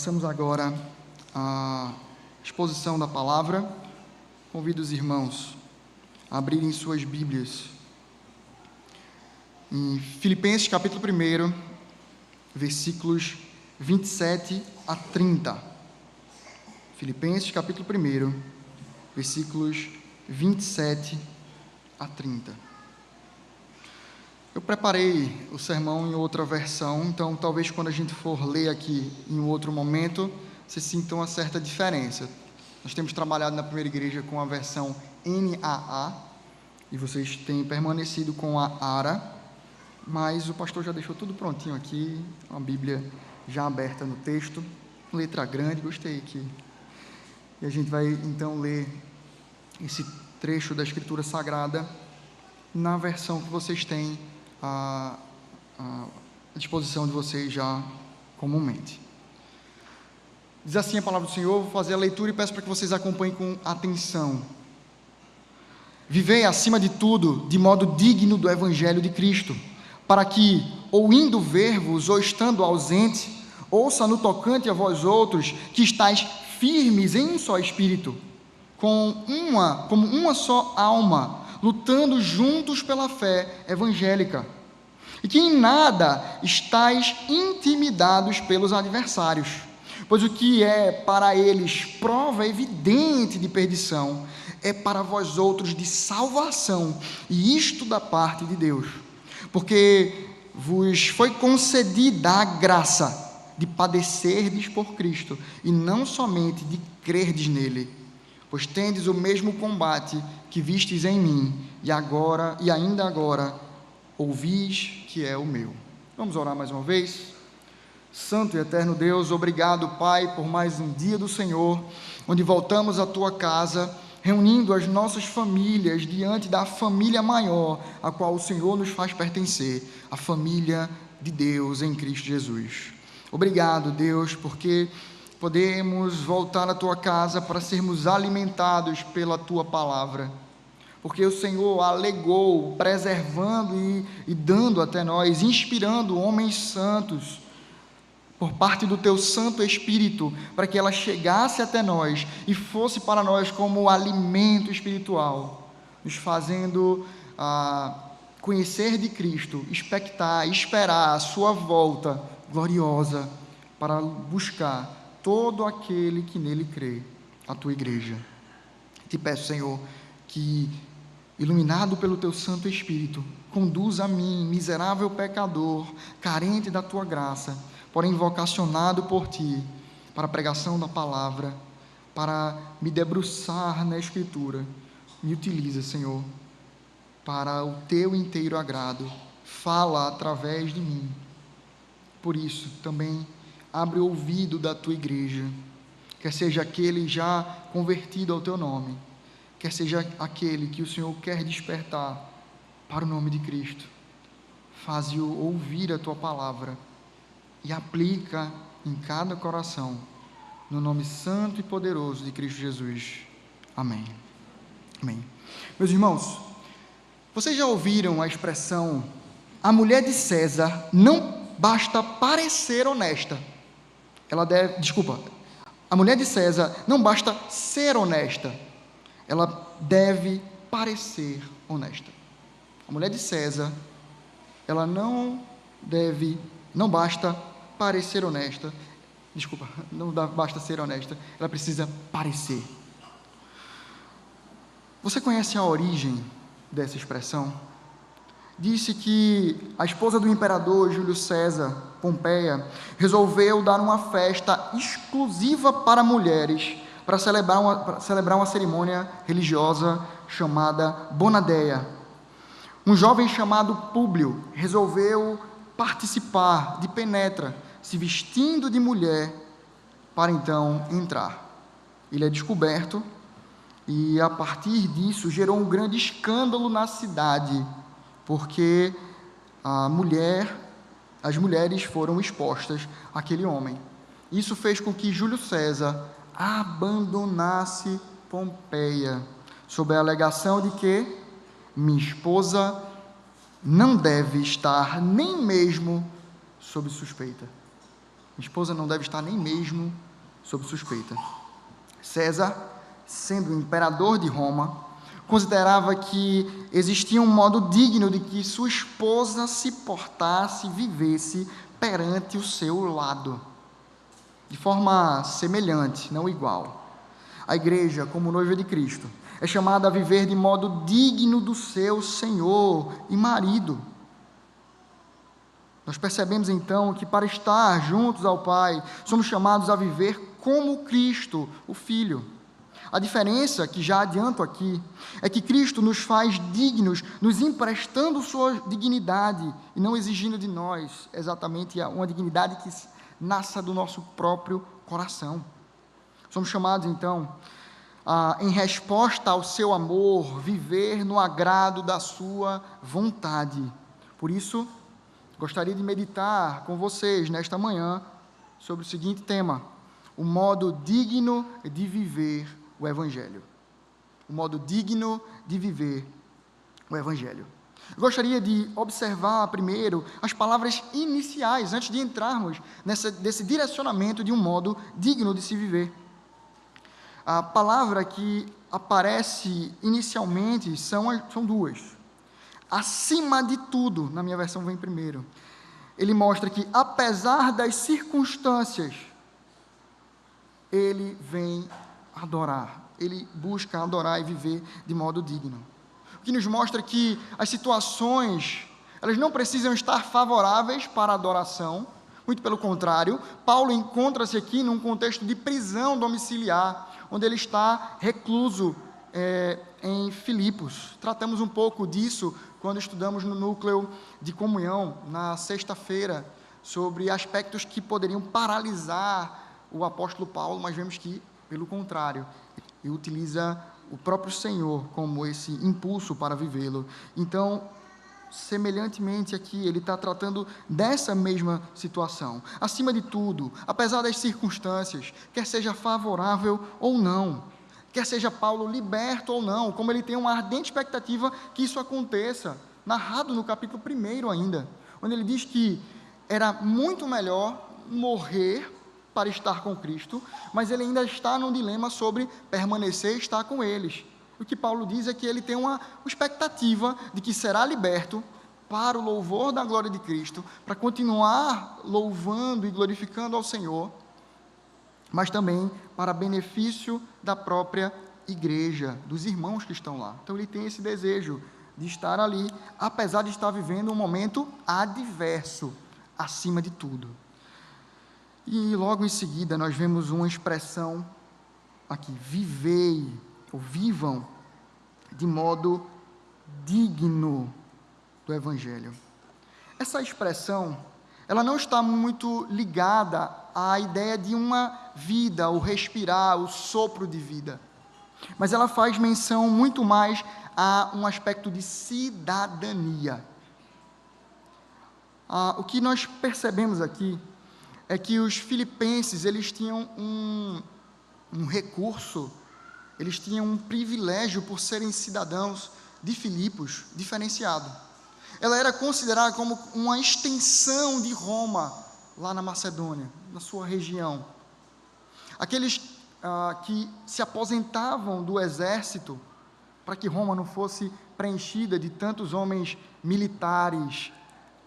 Passamos agora à exposição da palavra. Convido os irmãos a abrirem suas Bíblias em Filipenses capítulo 1, versículos 27 a 30. Filipenses capítulo 1, versículos 27 a 30. Eu preparei o sermão em outra versão, então talvez quando a gente for ler aqui em um outro momento, vocês sintam uma certa diferença. Nós temos trabalhado na primeira igreja com a versão NAA, e vocês têm permanecido com a ARA, mas o pastor já deixou tudo prontinho aqui, a Bíblia já aberta no texto, letra grande, gostei aqui. E a gente vai então ler esse trecho da Escritura Sagrada na versão que vocês têm à disposição de vocês já comumente. Diz assim a palavra do Senhor. Vou fazer a leitura e peço para que vocês acompanhem com atenção. Vivei acima de tudo de modo digno do Evangelho de Cristo, para que, ou indo ver-vos, ou estando ausente, ouça no tocante a vós outros, que estáis firmes em um só espírito, como uma só alma, lutando juntos pela fé evangélica, e que em nada estáis intimidados pelos adversários, pois o que é para eles prova evidente de perdição, é para vós outros de salvação, e isto da parte de Deus, porque vos foi concedida a graça de padecerdes por Cristo, e não somente de crerdes nele, pois tendes o mesmo combate que vistes em mim, e ainda agora ouvis que é o meu. Vamos orar mais uma vez? Santo e eterno Deus, obrigado, Pai, por mais um dia do Senhor, onde voltamos à tua casa, reunindo as nossas famílias diante da família maior, a qual o Senhor nos faz pertencer, a família de Deus em Cristo Jesus. Obrigado, Deus, porque podemos voltar à tua casa para sermos alimentados pela tua palavra, porque o Senhor alegou, preservando e dando até nós, inspirando homens santos, por parte do teu Santo Espírito, para que ela chegasse até nós e fosse para nós como alimento espiritual, nos fazendo conhecer de Cristo, expectar, esperar a sua volta gloriosa, para buscar todo aquele que nele crê, a tua igreja. Te peço, Senhor, que, iluminado pelo teu Santo Espírito, conduza a mim, miserável pecador, carente da tua graça, porém vocacionado por ti, para a pregação da palavra, para me debruçar na Escritura. Me utiliza, Senhor, para o teu inteiro agrado. Fala através de mim. Por isso, também abre o ouvido da tua igreja, quer seja aquele já convertido ao teu nome, quer seja aquele que o Senhor quer despertar para o nome de Cristo. Faze-o ouvir a tua palavra e aplica em cada coração, no nome santo e poderoso de Cristo Jesus. Amém. Amém. Meus irmãos, vocês já ouviram a expressão: a mulher de César não basta parecer honesta, a mulher de César não basta ser honesta, ela deve parecer honesta. A mulher de César, ela não basta parecer honesta, não basta ser honesta, ela precisa parecer. Você conhece a origem dessa expressão? Disse que a esposa do imperador Júlio César, Pompeia, resolveu dar uma festa exclusiva para mulheres, para celebrar uma cerimônia religiosa chamada Bonadeia. Um jovem chamado Públio resolveu participar de penetra, se vestindo de mulher, para então entrar. Ele é descoberto e, a partir disso, gerou um grande escândalo na cidade, porque as mulheres foram expostas àquele homem. Isso fez com que Júlio César abandonasse Pompeia, sob a alegação de que minha esposa não deve estar nem mesmo sob suspeita. Minha esposa não deve estar nem mesmo sob suspeita. César, sendo o imperador de Roma, considerava que existia um modo digno de que sua esposa se portasse e vivesse perante o seu lado, de forma semelhante, não igual. A igreja, como noiva de Cristo, é chamada a viver de modo digno do seu Senhor e marido. Nós percebemos então que para estar juntos ao Pai, somos chamados a viver como Cristo, o Filho. A diferença, que já adianto aqui, é que Cristo nos faz dignos, nos emprestando sua dignidade e não exigindo de nós exatamente uma dignidade que nasça do nosso próprio coração. Somos chamados então em resposta ao seu amor, viver no agrado da sua vontade. Por isso, gostaria de meditar com vocês nesta manhã sobre o seguinte tema: o modo digno de viver o Evangelho. O modo digno de viver o Evangelho. Gostaria de observar primeiro as palavras iniciais, antes de entrarmos desse direcionamento de um modo digno de se viver. A palavra que aparece inicialmente são duas. Acima de tudo, na minha versão vem primeiro. Ele mostra que, apesar das circunstâncias, ele vem adorar. Ele busca adorar e viver de modo digno. O que nos mostra que as situações, elas não precisam estar favoráveis para a adoração. Muito pelo contrário, Paulo encontra-se aqui num contexto de prisão domiciliar, onde ele está recluso em Filipos. Tratamos um pouco disso quando estudamos no núcleo de comunhão, na sexta-feira, sobre aspectos que poderiam paralisar o apóstolo Paulo, mas vemos que, pelo contrário, ele utiliza o próprio Senhor como esse impulso para vivê-lo. Então, semelhantemente aqui, ele está tratando dessa mesma situação. Acima de tudo, apesar das circunstâncias, quer seja favorável ou não, quer seja Paulo liberto ou não, como ele tem uma ardente expectativa que isso aconteça, narrado no capítulo 1 ainda, onde ele diz que era muito melhor morrer para estar com Cristo, mas ele ainda está num dilema sobre permanecer e estar com eles. O que Paulo diz é que ele tem uma expectativa de que será liberto para o louvor da glória de Cristo, para continuar louvando e glorificando ao Senhor, mas também para benefício da própria igreja, dos irmãos que estão lá. Então ele tem esse desejo de estar ali, apesar de estar vivendo um momento adverso, acima de tudo. E logo em seguida nós vemos uma expressão aqui: vivei, ou vivam, de modo digno do Evangelho. Essa expressão, ela não está muito ligada à ideia de uma vida, o respirar, o sopro de vida, mas ela faz menção muito mais a um aspecto de cidadania. O que nós percebemos aqui é que os filipenses, eles tinham um recurso, eles tinham um privilégio por serem cidadãos de Filipos diferenciado. Ela era considerada como uma extensão de Roma, lá na Macedônia, na sua região. Aqueles que se aposentavam do exército, para que Roma não fosse preenchida de tantos homens militares,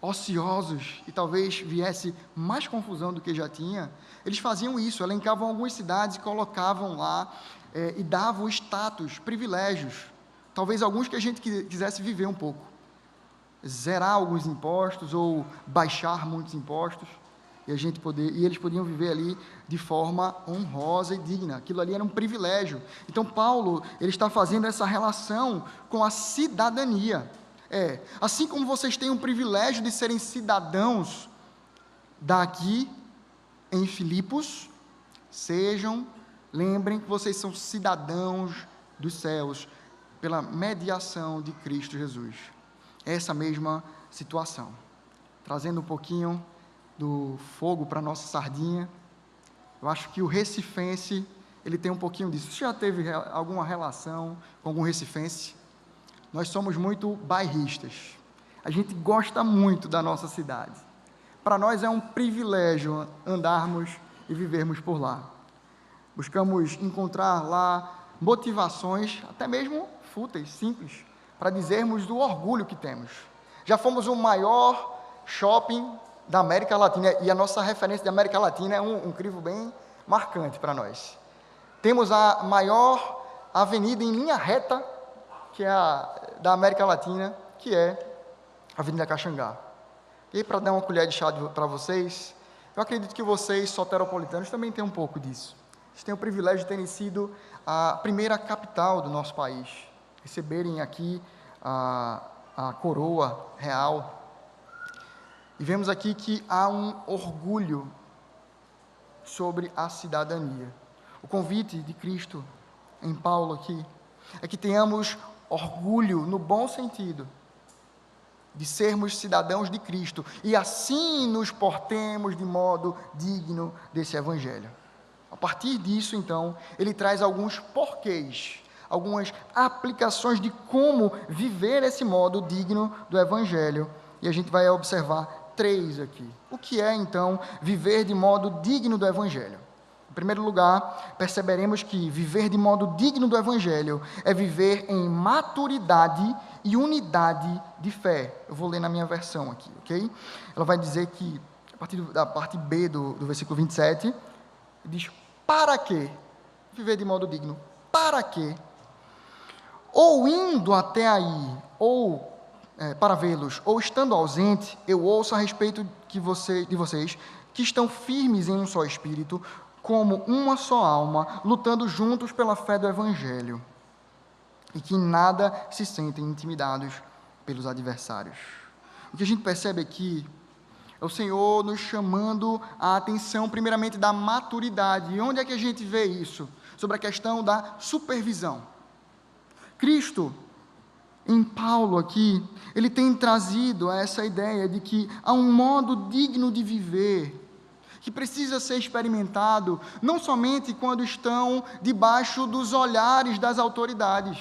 ociosos, e talvez viesse mais confusão do que já tinha, eles faziam isso, elencavam algumas cidades e colocavam lá, e davam status, privilégios, talvez alguns que a gente quisesse viver um pouco, zerar alguns impostos, ou baixar muitos impostos, e eles podiam viver ali de forma honrosa e digna. Aquilo ali era um privilégio. Então Paulo, ele está fazendo essa relação com a cidadania. Assim como vocês têm o privilégio de serem cidadãos daqui em Filipos, lembrem que vocês são cidadãos dos céus, pela mediação de Cristo Jesus. Essa mesma situação. Trazendo um pouquinho do fogo para a nossa sardinha, eu acho que o recifense, ele tem um pouquinho disso. Você já teve alguma relação com algum recifense? Nós somos muito bairristas. A gente gosta muito da nossa cidade, para nós é um privilégio andarmos e vivermos por lá. Buscamos encontrar lá motivações, até mesmo fúteis, simples, para dizermos do orgulho que temos. Já fomos o maior shopping da América Latina, e a nossa referência da América Latina é um crivo bem marcante para nós. Temos a maior avenida em linha reta, que é a da América Latina, que é a Avenida Caxangá. E aí, para dar uma colher de chá para vocês, eu acredito que vocês, soteropolitanos, também têm um pouco disso. Vocês têm o privilégio de terem sido a primeira capital do nosso país, receberem aqui a coroa real. E vemos aqui que há um orgulho sobre a cidadania. O convite de Cristo em Paulo aqui é que tenhamos orgulho, no bom sentido, de sermos cidadãos de Cristo e assim nos portemos de modo digno desse Evangelho. A partir disso, então, ele traz alguns porquês, algumas aplicações de como viver esse modo digno do Evangelho, e a gente vai observar 3 aqui. O que é, então, viver de modo digno do Evangelho? Em primeiro lugar, perceberemos que viver de modo digno do Evangelho é viver em maturidade e unidade de fé. Eu vou ler na minha versão aqui, ok? Ela vai dizer que, a partir da parte B do versículo 27, diz: para quê? Viver de modo digno. Para quê? Ou indo até aí, ou para vê-los, ou estando ausente, eu ouço a respeito de vocês que estão firmes em um só espírito, como uma só alma, lutando juntos pela fé do Evangelho, e que em nada se sentem intimidados pelos adversários. O que a gente percebe aqui é o Senhor nos chamando a atenção, primeiramente, da maturidade. E onde é que a gente vê isso? Sobre a questão da supervisão. Cristo, em Paulo aqui, ele tem trazido essa ideia de que há um modo digno de viver, que precisa ser experimentado, não somente quando estão debaixo dos olhares das autoridades,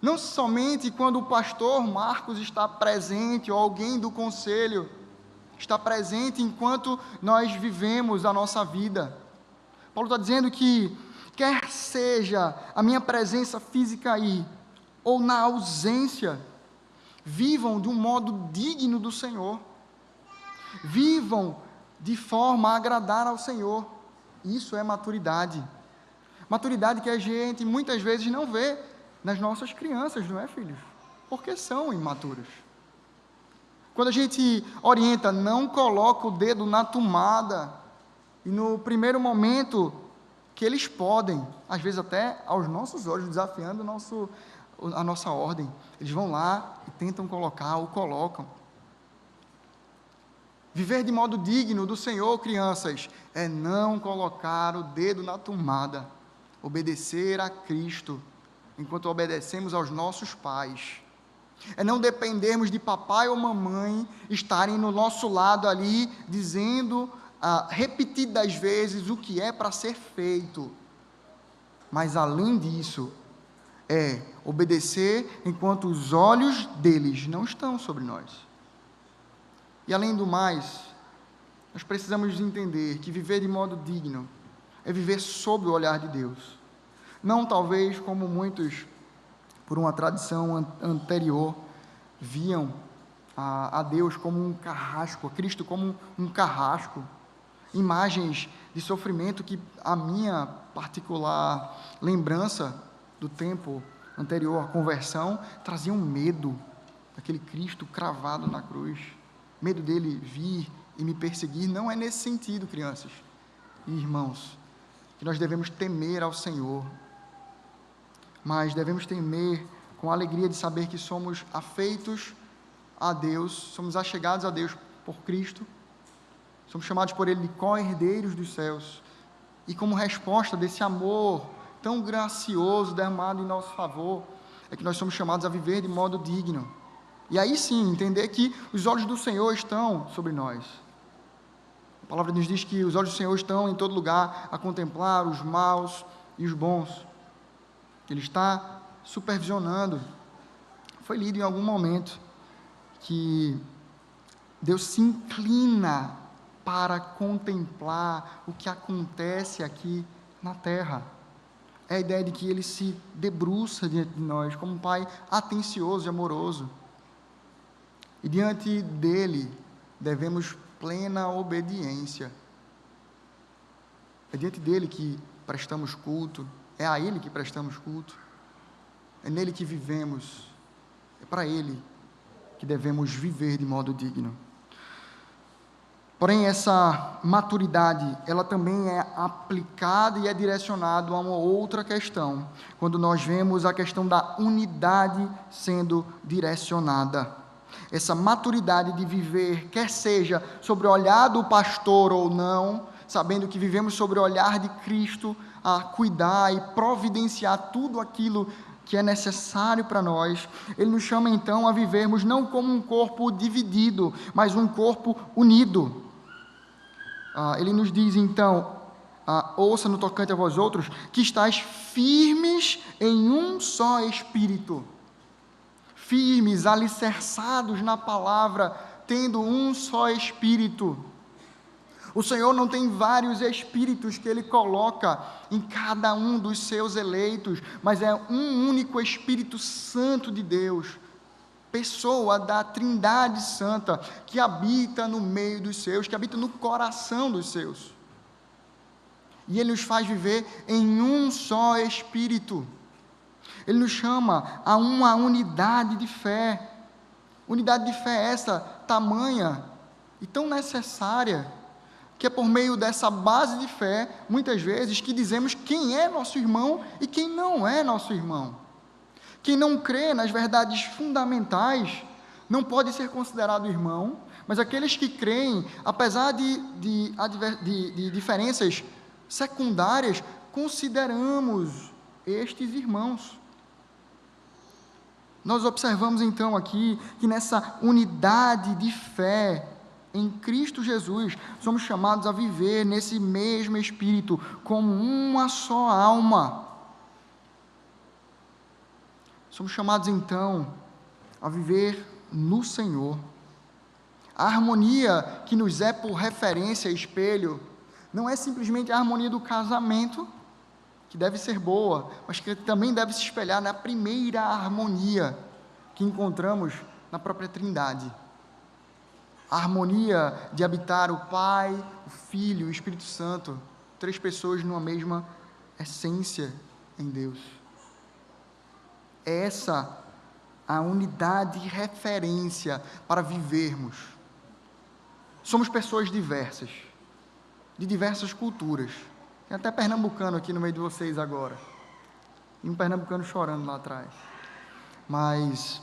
não somente quando o pastor Marcos está presente, ou alguém do conselho está presente enquanto nós vivemos a nossa vida. Paulo está dizendo que, quer seja a minha presença física aí, ou na ausência, vivam de um modo digno do Senhor. Vivam de forma a agradar ao Senhor. Isso é maturidade. Maturidade que a gente muitas vezes não vê nas nossas crianças, não é, filhos? Porque são imaturos. Quando a gente orienta, não coloca o dedo na tomada, e no primeiro momento que eles podem, às vezes até aos nossos olhos, desafiando a nossa ordem, eles vão lá e tentam colocar ou colocam. Viver de modo digno do Senhor, crianças, é não colocar o dedo na tomada, obedecer a Cristo, enquanto obedecemos aos nossos pais. É não dependermos de papai ou mamãe estarem no nosso lado ali, dizendo repetidas vezes o que é para ser feito. Mas além disso, é obedecer enquanto os olhos deles não estão sobre nós. E além do mais, nós precisamos entender que viver de modo digno é viver sob o olhar de Deus. Não talvez como muitos, por uma tradição anterior, viam a Deus como um carrasco, a Cristo como um carrasco. Imagens de sofrimento que a minha particular lembrança do tempo anterior à conversão traziam medo daquele Cristo cravado na cruz. Medo dele vir e me perseguir. Não é nesse sentido, crianças e irmãos, que nós devemos temer ao Senhor, mas devemos temer com a alegria de saber que somos afeitos a Deus, somos achegados a Deus por Cristo, somos chamados por Ele de co-herdeiros dos céus, e como resposta desse amor tão gracioso derramado em nosso favor, é que nós somos chamados a viver de modo digno. E aí sim, entender que os olhos do Senhor estão sobre nós. A palavra nos diz que os olhos do Senhor estão em todo lugar, a contemplar os maus e os bons. Ele está supervisionando. Foi lido em algum momento que Deus se inclina para contemplar o que acontece aqui na terra. É a ideia de que Ele se debruça diante de nós como um Pai atencioso e amoroso. E diante dEle devemos plena obediência. É diante dEle que prestamos culto, é a Ele que prestamos culto, é nele que vivemos, é para Ele que devemos viver de modo digno. Porém, essa maturidade, ela também é aplicada e é direcionada a uma outra questão, quando nós vemos a questão da unidade sendo direcionada. Essa maturidade de viver, quer seja sobre o olhar do pastor ou não, sabendo que vivemos sobre o olhar de Cristo, a cuidar e providenciar tudo aquilo que é necessário para nós, Ele nos chama então a vivermos não como um corpo dividido, mas um corpo unido. Ele nos diz então, ouça no tocante a vós outros, que estáis firmes em um só Espírito, firmes, alicerçados na palavra, tendo um só Espírito. O Senhor não tem vários espíritos que Ele coloca em cada um dos seus eleitos, mas é um único Espírito Santo de Deus, pessoa da Trindade Santa, que habita no meio dos seus, que habita no coração dos seus. E Ele nos faz viver em um só Espírito. Ele nos chama a uma unidade de fé. Unidade de fé essa tamanha e tão necessária, que é por meio dessa base de fé, muitas vezes, que dizemos quem é nosso irmão e quem não é nosso irmão. Quem não crê nas verdades fundamentais não pode ser considerado irmão, mas aqueles que creem, apesar de diferenças secundárias, consideramos estes irmãos. Nós observamos então aqui que nessa unidade de fé em Cristo Jesus, somos chamados a viver nesse mesmo Espírito, como uma só alma. Somos chamados então a viver no Senhor. A harmonia que nos é por referência, espelho, não é simplesmente a harmonia do casamento, que deve ser boa, mas que também deve se espelhar na primeira harmonia que encontramos na própria Trindade. A harmonia de habitar o Pai, o Filho e o Espírito Santo, três pessoas numa mesma essência em Deus. É essa a unidade de referência para vivermos. Somos pessoas diversas, de diversas culturas. Tem até pernambucano aqui no meio de vocês agora. E um pernambucano chorando lá atrás. Mas,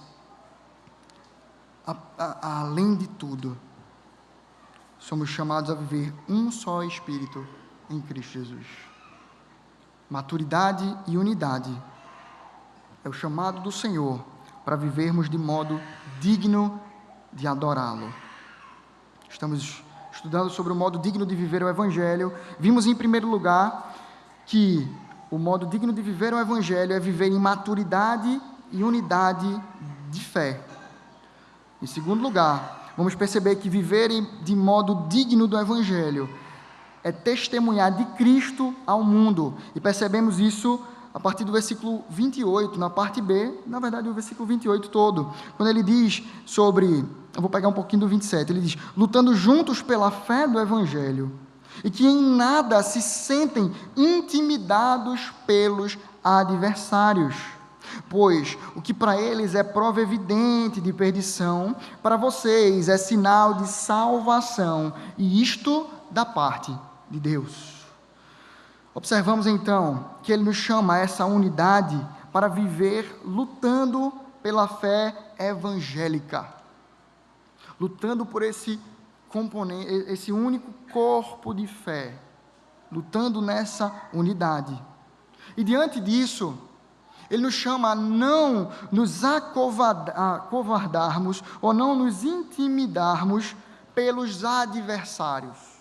além de tudo, somos chamados a viver um só Espírito em Cristo Jesus. Maturidade e unidade é o chamado do Senhor para vivermos de modo digno de adorá-lo. Estamos estudando sobre o modo digno de viver o Evangelho. Vimos em primeiro lugar que o modo digno de viver o Evangelho é viver em maturidade e unidade de fé. Em segundo lugar, vamos perceber que viver de modo digno do Evangelho é testemunhar de Cristo ao mundo. E percebemos isso a partir do versículo 28, na parte B, na verdade o versículo 28 todo, quando ele diz sobre, eu vou pegar um pouquinho do 27, ele diz, lutando juntos pela fé do Evangelho, e que em nada se sentem intimidados pelos adversários, pois o que para eles é prova evidente de perdição, para vocês é sinal de salvação, e isto da parte de Deus. Observamos então que ele nos chama a essa unidade para viver lutando pela fé evangélica, lutando por esse componente, esse único corpo de fé, lutando nessa unidade. E diante disso, ele nos chama a não nos acovardarmos ou não nos intimidarmos pelos adversários.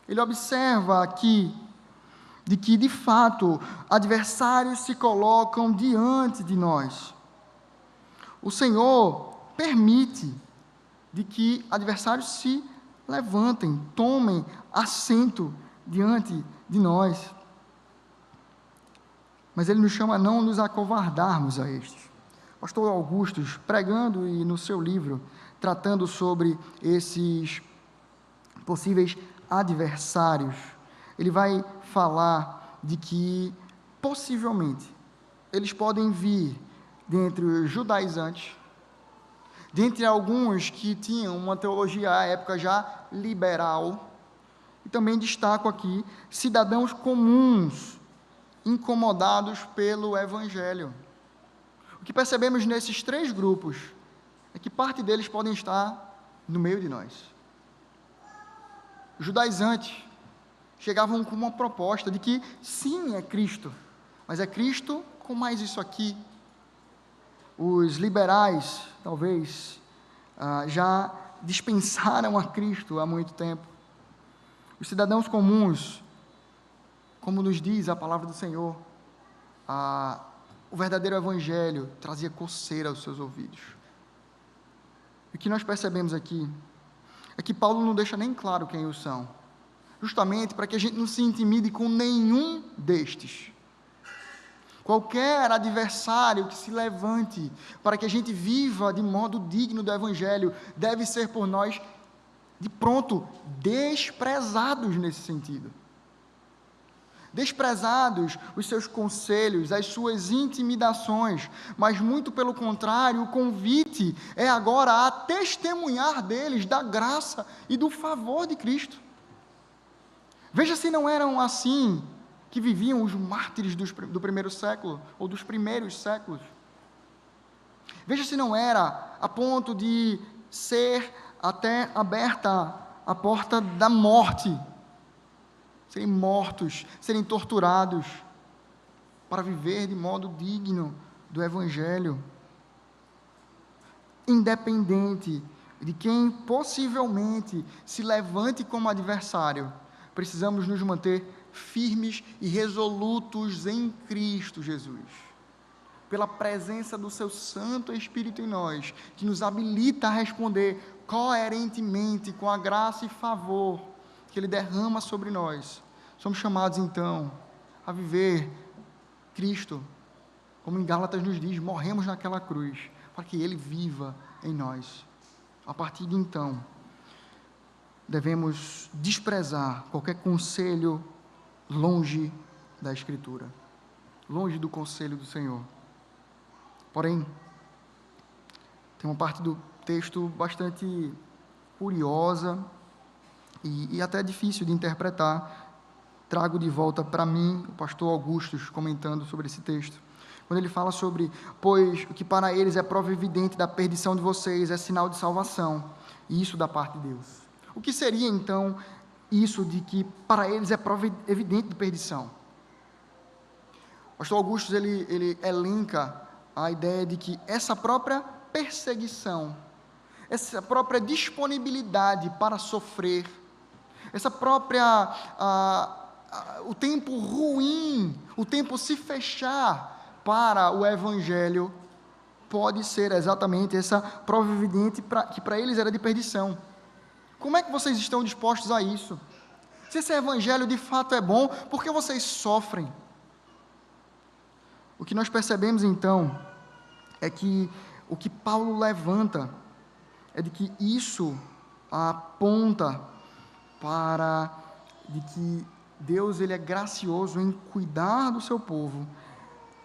Ele observa aqui de que, de fato, adversários se colocam diante de nós. O Senhor permite de que adversários se levantem, tomem assento diante de nós. Mas ele nos chama a não nos acovardarmos a estes. Pastor Augustus, pregando e no seu livro, tratando sobre esses possíveis adversários, ele vai falar de que, possivelmente, eles podem vir dentre os judaizantes, dentre alguns que tinham uma teologia à época já liberal, e também destaco aqui cidadãos comuns, incomodados pelo Evangelho. O que percebemos nesses 3 grupos é que parte deles podem estar no meio de nós. Os judaizantes chegavam com uma proposta de que sim, é Cristo, mas é Cristo com mais isso aqui. Os liberais, talvez, já dispensaram a Cristo há muito tempo. Os cidadãos comuns, como nos diz a palavra do Senhor, o verdadeiro Evangelho trazia coceira aos seus ouvidos. E o que nós percebemos aqui é que Paulo não deixa nem claro quem os são, justamente para que a gente não se intimide com nenhum destes. Qualquer adversário que se levante para que a gente viva de modo digno do Evangelho, deve ser por nós, de pronto, desprezados nesse sentido. Desprezados os seus conselhos, as suas intimidações, mas muito pelo contrário, o convite é agora a testemunhar deles da graça e do favor de Cristo. Veja se não eram assim que viviam os mártires do primeiro século, ou dos primeiros séculos. Veja se não era a ponto de ser até aberta a porta da morte, serem mortos, serem torturados, para viver de modo digno do Evangelho. Independente de quem possivelmente se levante como adversário, precisamos nos manter firmes e resolutos em Cristo Jesus, pela presença do seu Santo Espírito em nós, que nos habilita a responder coerentemente com a graça e favor que Ele derrama sobre nós. Somos chamados então a viver Cristo, como em Gálatas nos diz, morremos naquela cruz, para que Ele viva em nós. A partir de então, devemos desprezar qualquer conselho longe da Escritura, longe do conselho do Senhor. Porém, tem uma parte do texto bastante curiosa e até difícil de interpretar. Trago de volta para mim o pastor Augustus comentando sobre esse texto, quando ele fala sobre: pois o que para eles é prova evidente da perdição de vocês é sinal de salvação, e isso da parte de Deus. O que seria então isso de que para eles é prova evidente de perdição? O pastor Augustus ele elenca a ideia de que essa própria perseguição, essa própria disponibilidade para sofrer, essa própria o tempo ruim, o tempo se fechar para o Evangelho, pode ser exatamente essa prova evidente que para eles era de perdição. Como é que vocês estão dispostos a isso? Se esse Evangelho de fato é bom, por que vocês sofrem? O que nós percebemos então é que o que Paulo levanta é de que isso aponta para de que Deus ele é gracioso em cuidar do seu povo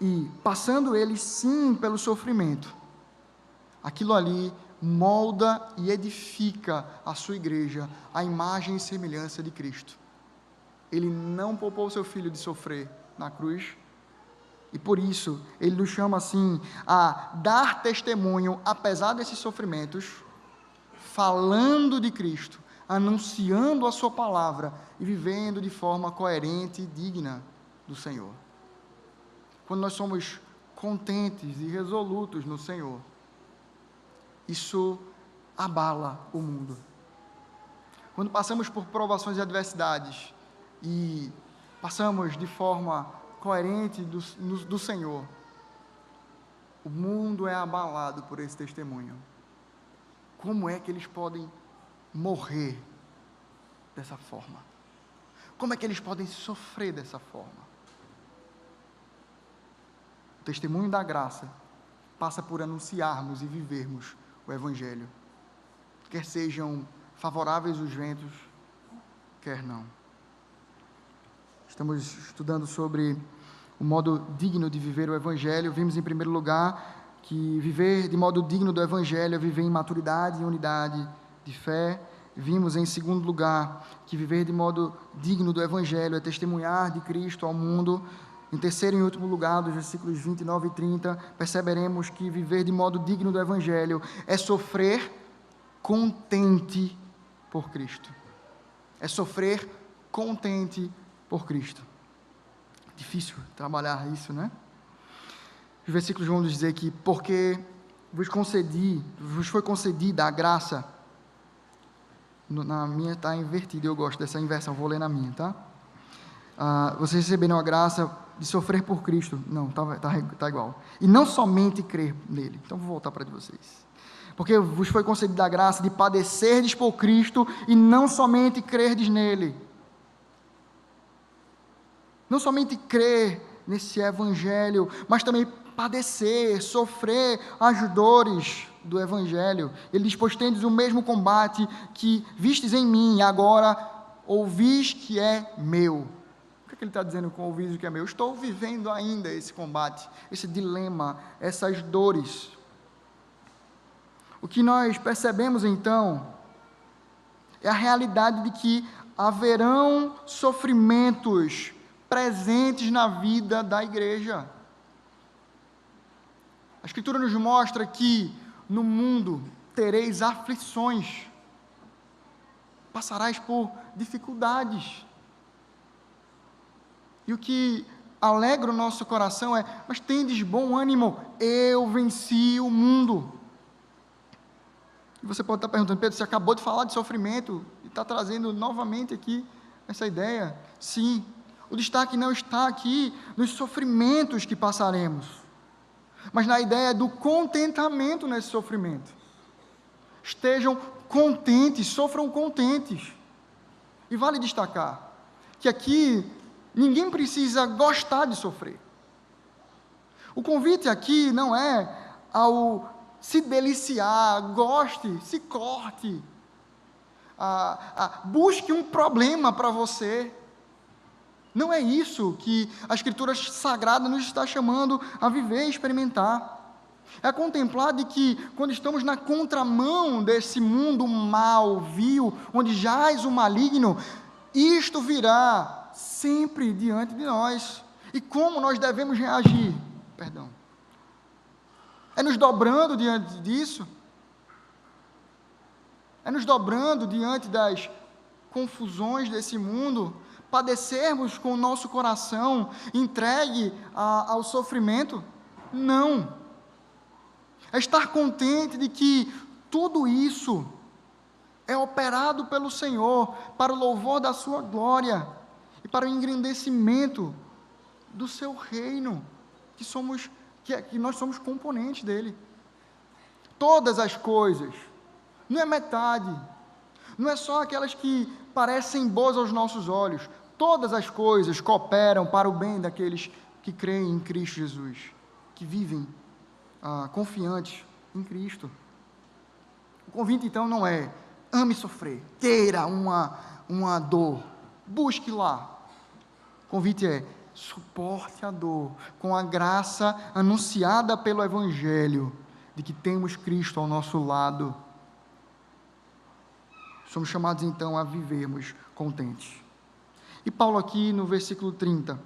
e, passando eles sim pelo sofrimento, aquilo ali molda e edifica a sua igreja à imagem e semelhança de Cristo. Ele não poupou o seu filho de sofrer na cruz, e por isso ele nos chama assim a dar testemunho, apesar desses sofrimentos, falando de Cristo, anunciando a sua palavra e vivendo de forma coerente e digna do Senhor. Quando nós somos contentes e resolutos no Senhor, isso abala o mundo. Quando passamos por provações e adversidades e passamos de forma coerente do Senhor, o mundo é abalado por esse testemunho. como é que eles podem morrer dessa forma? Como é que eles podem sofrer dessa forma? O testemunho da graça passa por anunciarmos e vivermos o Evangelho, quer sejam favoráveis os ventos, quer não. Estamos estudando sobre o modo digno de viver o Evangelho. Vimos, em primeiro lugar, que viver de modo digno do Evangelho é viver em maturidade e unidade de fé. Vimos, em segundo lugar, que viver de modo digno do Evangelho é testemunhar de Cristo ao mundo. Em terceiro e último lugar, dos versículos 29 e 30, perceberemos que viver de modo digno do Evangelho é sofrer contente por Cristo. É sofrer contente por Cristo. Difícil trabalhar isso, né? Os versículos vão nos dizer que porque vos foi concedida a graça. Na minha está invertida, eu gosto dessa inversão, vou ler na minha, tá? Vocês receberam a graça de sofrer por Cristo. Não, tá igual. E não somente crer nele. Então, vou voltar para vocês. Porque vos foi concedida a graça de padecerdes por Cristo e não somente crerdes nele. Não somente crer nesse Evangelho, mas também padecer, sofrer as dores do Evangelho. Ele diz: pois tendes o mesmo combate que vistes em mim, agora ouvis que é meu. O que é que ele está dizendo com ouvis que é meu? Eu estou vivendo ainda esse combate, esse dilema, essas dores. O que nós percebemos então é a realidade de que haverão sofrimentos presentes na vida da igreja. A Escritura nos mostra que no mundo tereis aflições, passarás por dificuldades. E o que alegra o nosso coração é: mas tendes bom ânimo, eu venci o mundo. E você pode estar perguntando: Pedro, você acabou de falar de sofrimento e está trazendo novamente aqui essa ideia. Sim, o destaque não está aqui nos sofrimentos que passaremos, mas na ideia do contentamento nesse sofrimento. Estejam contentes, sofram contentes. E vale destacar que aqui ninguém precisa gostar de sofrer. O convite aqui não é ao se deliciar, goste, se corte, busque um problema para você. Não é isso que a Escritura Sagrada nos está chamando a viver e experimentar. É contemplar de que, quando estamos na contramão desse mundo mau, vil, onde jaz o maligno, isto virá sempre diante de nós. E como nós devemos reagir? É nos dobrando diante disso? É nos dobrando diante das confusões desse mundo? Padecermos com o nosso coração entregue ao sofrimento? Não. É estar contente de que tudo isso é operado pelo Senhor para o louvor da sua glória e para o engrandecimento do seu reino, que nós somos componentes dele. Todas as coisas, não é metade, não é só aquelas que parecem boas aos nossos olhos. Todas as coisas cooperam para o bem daqueles que creem em Cristo Jesus, que vivem confiantes em Cristo. O convite então não é: ame sofrer, queira uma dor, busque lá. O convite é: suporte a dor com a graça anunciada pelo Evangelho, de que temos Cristo ao nosso lado. Somos chamados então a vivermos contentes. E Paulo aqui no versículo 30,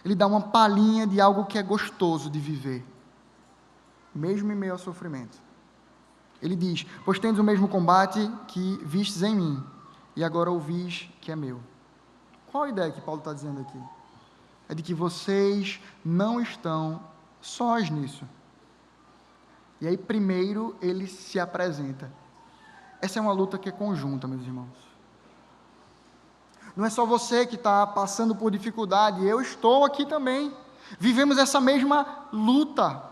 ele dá uma palhinha de algo que é gostoso de viver, mesmo em meio ao sofrimento. Ele diz: pois tendes o mesmo combate que vistes em mim, e agora ouvis que é meu. Qual a ideia que Paulo está dizendo aqui? É de que vocês não estão sós nisso. E aí primeiro ele se apresenta. Essa é uma luta que é conjunta, meus irmãos. Não é só você que está passando por dificuldade, eu estou aqui também. Vivemos essa mesma luta.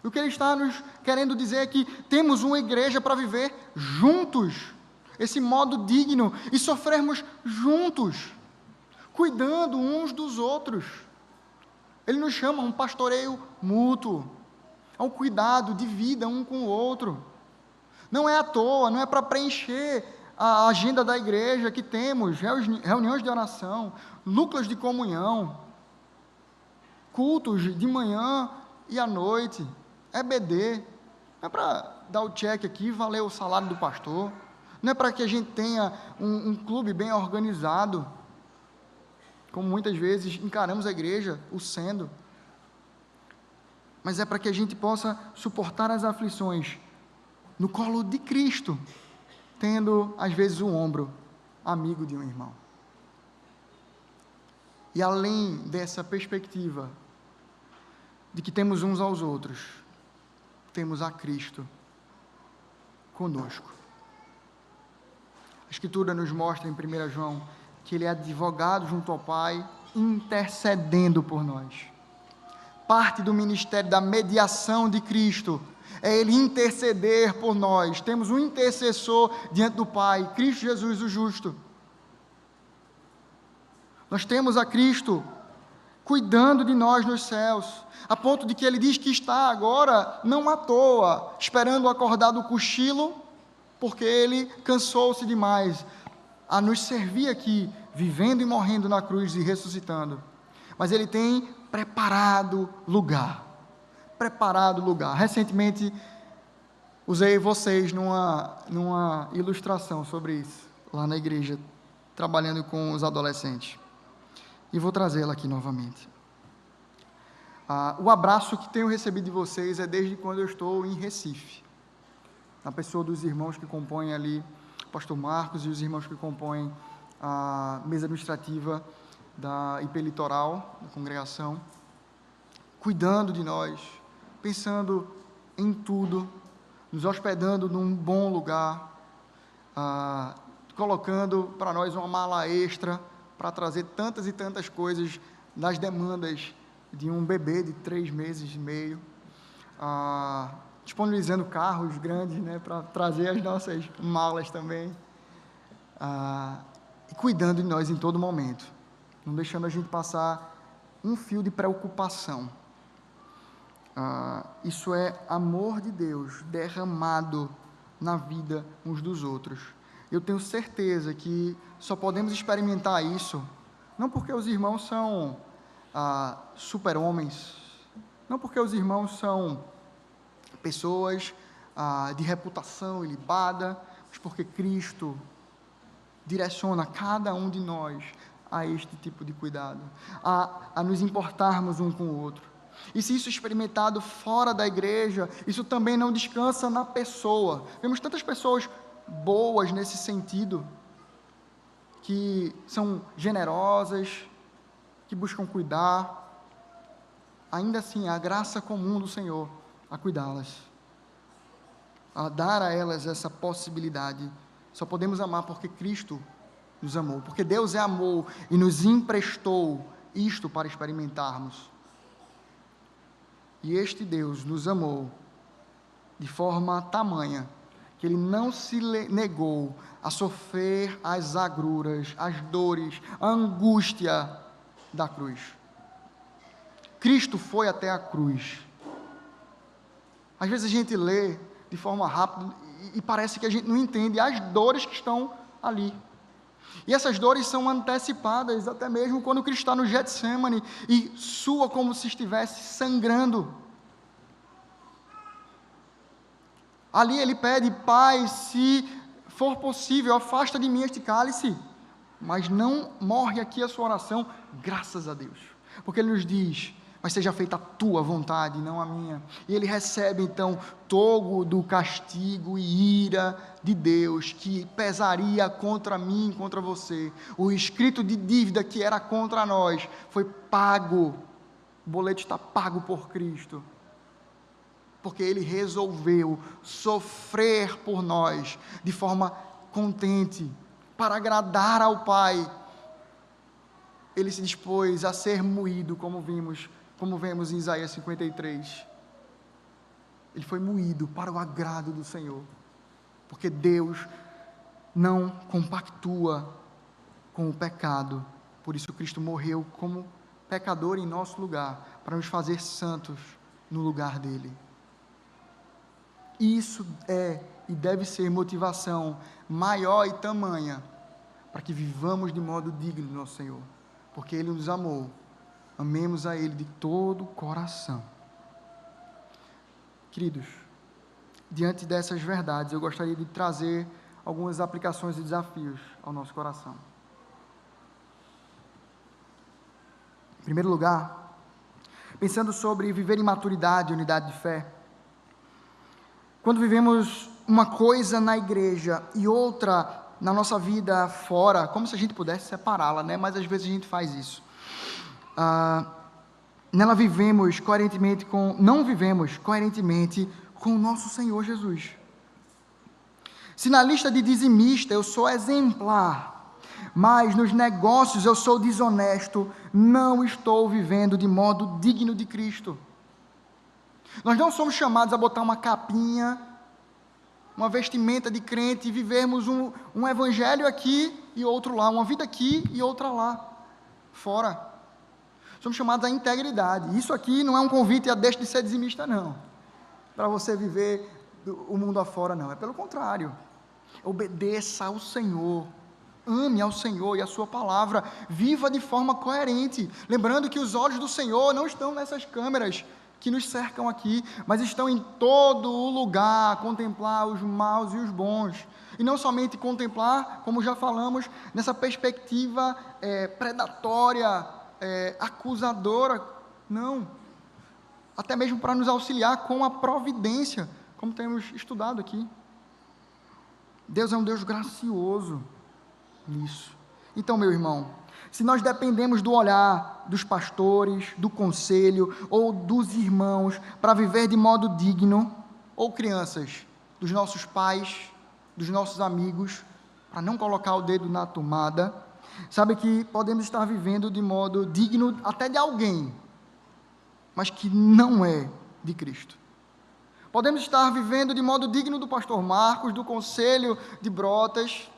O que ele está nos querendo dizer é que temos uma igreja para viver juntos, esse modo digno, e sofrermos juntos, cuidando uns dos outros. Ele nos chama a um pastoreio mútuo, a um cuidado de vida um com o outro. Não é à toa, não é para preencher a agenda da igreja que temos reuniões de oração, núcleos de comunhão, cultos de manhã e à noite, EBD. Não é para dar o check aqui, valer o salário do pastor. Não é para que a gente tenha um clube bem organizado, como muitas vezes encaramos a igreja, o sendo. Mas é para que a gente possa suportar as aflições no colo de Cristo, tendo às vezes o ombro amigo de um irmão. E além dessa perspectiva de que temos uns aos outros, temos a Cristo conosco. A Escritura nos mostra em 1 João que Ele é advogado junto ao Pai, intercedendo por nós. Parte do ministério da mediação de Cristo é Ele interceder por nós. Temos um intercessor diante do Pai, Cristo Jesus o justo. Nós temos a Cristo cuidando de nós nos céus, a ponto de que Ele diz que está agora, não à toa, esperando acordar do cochilo, porque Ele cansou-se demais a nos servir aqui, vivendo e morrendo na cruz e ressuscitando. Mas Ele tem preparado lugar. Recentemente, usei vocês numa ilustração sobre isso, lá na igreja, trabalhando com os adolescentes. E vou trazê-la aqui novamente. O abraço que tenho recebido de vocês é desde quando eu estou em Recife. Na pessoa dos irmãos que compõem ali, o pastor Marcos e os irmãos que compõem a mesa administrativa da IP Litoral, da congregação, cuidando de nós, pensando em tudo, nos hospedando num bom lugar, colocando para nós uma mala extra para trazer tantas e tantas coisas nas demandas de um bebê de 3 meses e meio, disponibilizando carros grandes, né, para trazer as nossas malas também, e cuidando de nós em todo momento, não deixando a gente passar um fio de preocupação. Isso é amor de Deus derramado na vida uns dos outros. Eu tenho certeza que só podemos experimentar isso, não porque os irmãos são super-homens, não porque os irmãos são pessoas de reputação ilibada, mas porque Cristo direciona cada um de nós a este tipo de cuidado, a nos importarmos um com o outro. E se isso é experimentado fora da igreja, isso também não descansa na pessoa. Vemos tantas pessoas boas nesse sentido, que são generosas, que buscam cuidar, ainda assim a graça comum do Senhor a cuidá-las, a dar a elas essa possibilidade. Só podemos amar porque Cristo nos amou, porque Deus é amor e nos emprestou isto para experimentarmos. E este Deus nos amou de forma tamanha que Ele não se negou a sofrer as agruras, as dores, a angústia da cruz. Cristo foi até a cruz. Às vezes a gente lê de forma rápida e parece que a gente não entende as dores que estão ali. E essas dores são antecipadas até mesmo quando Cristo está no Getsemane e sua como se estivesse sangrando. Ali Ele pede: Pai, se for possível, afasta de mim este cálice. Mas não morre aqui a sua oração, graças a Deus. Porque Ele nos diz: mas seja feita a tua vontade, não a minha. E Ele recebe então todo do castigo e ira de Deus, que pesaria contra mim, contra você. O escrito de dívida que era contra nós, foi pago. O boleto está pago por Cristo. Porque Ele resolveu sofrer por nós, de forma contente, para agradar ao Pai. Ele se dispôs a ser moído, como vemos em Isaías 53. ele foi moído para o agrado do Senhor, porque Deus não compactua com o pecado, por isso Cristo morreu como pecador em nosso lugar, para nos fazer santos no lugar dele. Isso é e deve ser motivação maior e tamanha para que vivamos de modo digno do nosso Senhor, porque Ele nos amou. Amemos a Ele de todo o coração. Queridos, diante dessas verdades, eu gostaria de trazer algumas aplicações e desafios ao nosso coração. Em primeiro lugar, pensando sobre viver em maturidade e unidade de fé, quando vivemos uma coisa na igreja e outra na nossa vida fora, como se a gente pudesse separá-la, né? Mas às vezes a gente faz isso. Nela vivemos coerentemente não vivemos coerentemente com o nosso Senhor Jesus. Se na lista de dizimista eu sou exemplar, mas nos negócios eu sou desonesto, não estou vivendo de modo digno de Cristo. Nós não somos chamados a botar uma capinha, uma vestimenta de crente e vivermos um evangelho aqui e outro lá, uma vida aqui e outra lá, fora. Somos chamados à integridade. Isso aqui não é um convite a deixe de ser dizimista, não, para você viver o mundo afora, não. É pelo contrário. Obedeça ao Senhor, ame ao Senhor e a sua palavra, viva de forma coerente, lembrando que os olhos do Senhor não estão nessas câmeras que nos cercam aqui, mas estão em todo o lugar, a contemplar os maus e os bons, e não somente contemplar, como já falamos, nessa perspectiva predatória, acusadora, não, até mesmo para nos auxiliar com a providência, como temos estudado aqui. Deus é um Deus gracioso nisso. Então, meu irmão, se nós dependemos do olhar dos pastores, do conselho ou dos irmãos para viver de modo digno, ou crianças, dos nossos pais, dos nossos amigos, para não colocar o dedo na tomada, sabe que podemos estar vivendo de modo digno até de alguém, mas que não é de Cristo. Podemos estar vivendo de modo digno do pastor Marcos, do conselho de Brotas,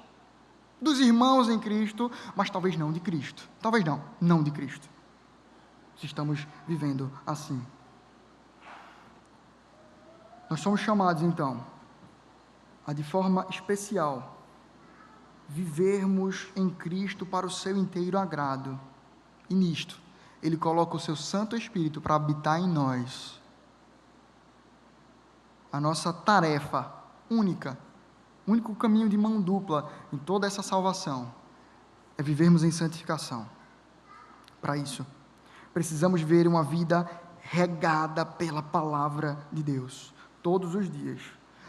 dos irmãos em Cristo, mas talvez não de Cristo. Talvez não de Cristo. Se estamos vivendo assim. Nós somos chamados, então, a de forma especial, vivermos em Cristo para o seu inteiro agrado. E nisto, Ele coloca o seu Santo Espírito para habitar em nós. A nossa tarefa única, o único caminho de mão dupla em toda essa salvação é vivermos em santificação. Para isso, precisamos viver uma vida regada pela palavra de Deus, todos os dias,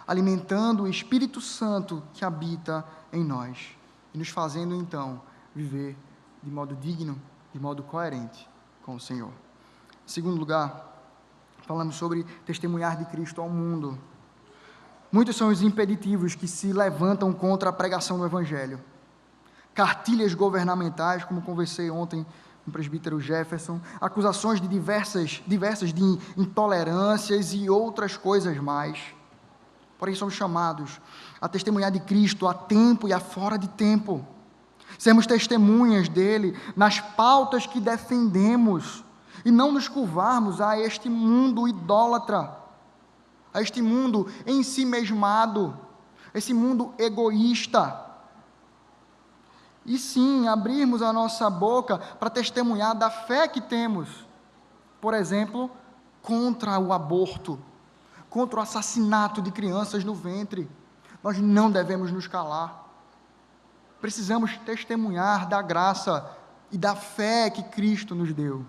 alimentando o Espírito Santo que habita em nós e nos fazendo, então, viver de modo digno, de modo coerente com o Senhor. Em segundo lugar, falamos sobre testemunhar de Cristo ao mundo. Muitos são os impeditivos que se levantam contra a pregação do Evangelho. Cartilhas governamentais, como conversei ontem com o presbítero Jefferson, acusações de diversas de intolerâncias e outras coisas mais. Porém, somos chamados a testemunhar de Cristo a tempo e a fora de tempo. Sermos testemunhas dele nas pautas que defendemos e não nos curvarmos a este mundo idólatra, a este mundo em si mesmado, esse mundo egoísta. E sim, abrirmos a nossa boca para testemunhar da fé que temos, por exemplo, contra o aborto, contra o assassinato de crianças no ventre. Nós não devemos nos calar. Precisamos testemunhar da graça e da fé que Cristo nos deu.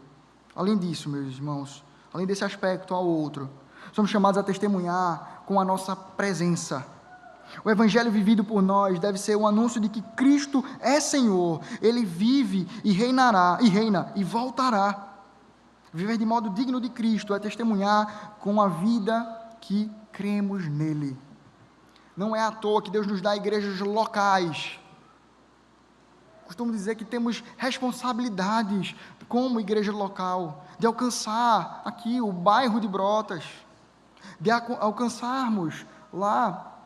Além disso, meus irmãos, além desse aspecto ao outro, somos chamados a testemunhar com a nossa presença. O Evangelho vivido por nós deve ser um anúncio de que Cristo é Senhor, Ele vive e reinará, e reina, e voltará. Viver de modo digno de Cristo é testemunhar com a vida que cremos nele. Não é à toa que Deus nos dá igrejas locais. Costumo dizer que temos responsabilidades como igreja local, de alcançar aqui o bairro de Brotas, de alcançarmos lá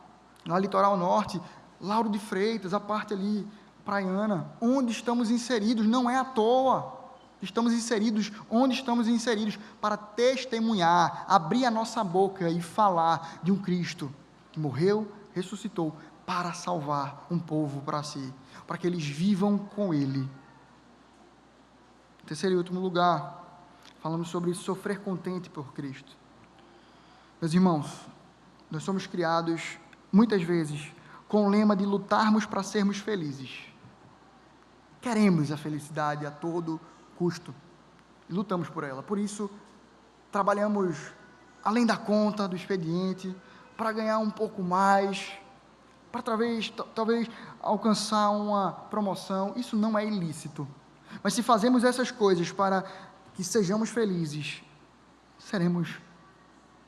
no litoral norte, Lauro de Freitas, a parte ali praiana, onde estamos inseridos, não é à toa. Estamos inseridos onde estamos inseridos para testemunhar, abrir a nossa boca e falar de um Cristo que morreu, ressuscitou para salvar um povo para si, para que eles vivam com Ele. Em terceiro e último lugar, falamos sobre sofrer contente por Cristo. Meus irmãos, nós somos criados muitas vezes com o lema de lutarmos para sermos felizes. Queremos a felicidade a todo custo e lutamos por ela. Por isso, trabalhamos além da conta do expediente para ganhar um pouco mais, para talvez alcançar uma promoção. Isso não é ilícito. Mas se fazemos essas coisas para que sejamos felizes, seremos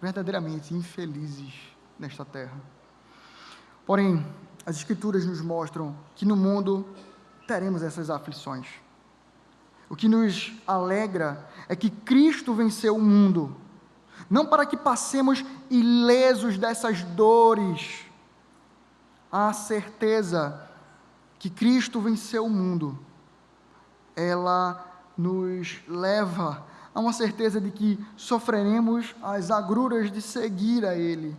verdadeiramente infelizes nesta terra. Porém, as Escrituras nos mostram que no mundo teremos essas aflições. O que nos alegra é que Cristo venceu o mundo, não para que passemos ilesos dessas dores. A certeza que Cristo venceu o mundo, ela nos leva a uma certeza de que sofreremos as agruras de seguir a Ele,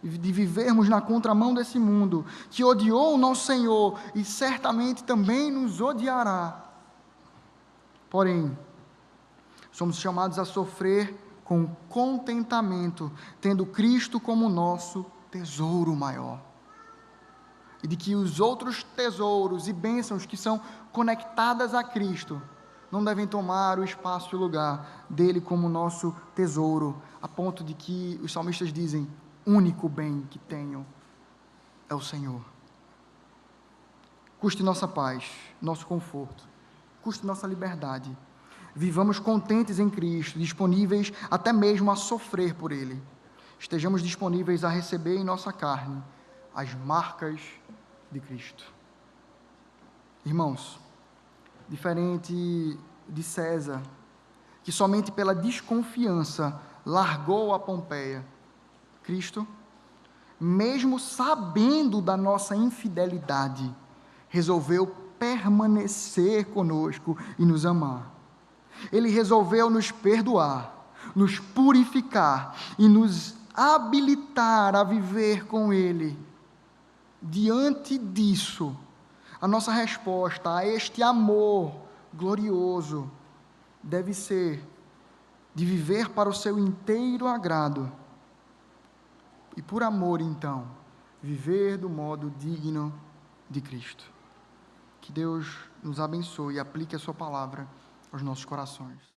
de vivermos na contramão desse mundo, que odiou o nosso Senhor e certamente também nos odiará. Porém, somos chamados a sofrer com contentamento, tendo Cristo como nosso tesouro maior. E de que os outros tesouros e bênçãos que são conectadas a Cristo não devem tomar o espaço e o lugar dele como nosso tesouro, a ponto de que os salmistas dizem: único bem que tenho é o Senhor. Custe nossa paz, nosso conforto, custe nossa liberdade. Vivamos contentes em Cristo, disponíveis até mesmo a sofrer por Ele. Estejamos disponíveis a receber em nossa carne as marcas de Cristo. Irmãos, diferente de César, que somente pela desconfiança largou a Pompeia, Cristo, mesmo sabendo da nossa infidelidade, resolveu permanecer conosco e nos amar. Ele resolveu nos perdoar, nos purificar e nos habilitar a viver com Ele. Diante disso, a nossa resposta a este amor glorioso deve ser de viver para o seu inteiro agrado e, por amor, então, viver do modo digno de Cristo. Que Deus nos abençoe e aplique a sua palavra aos nossos corações.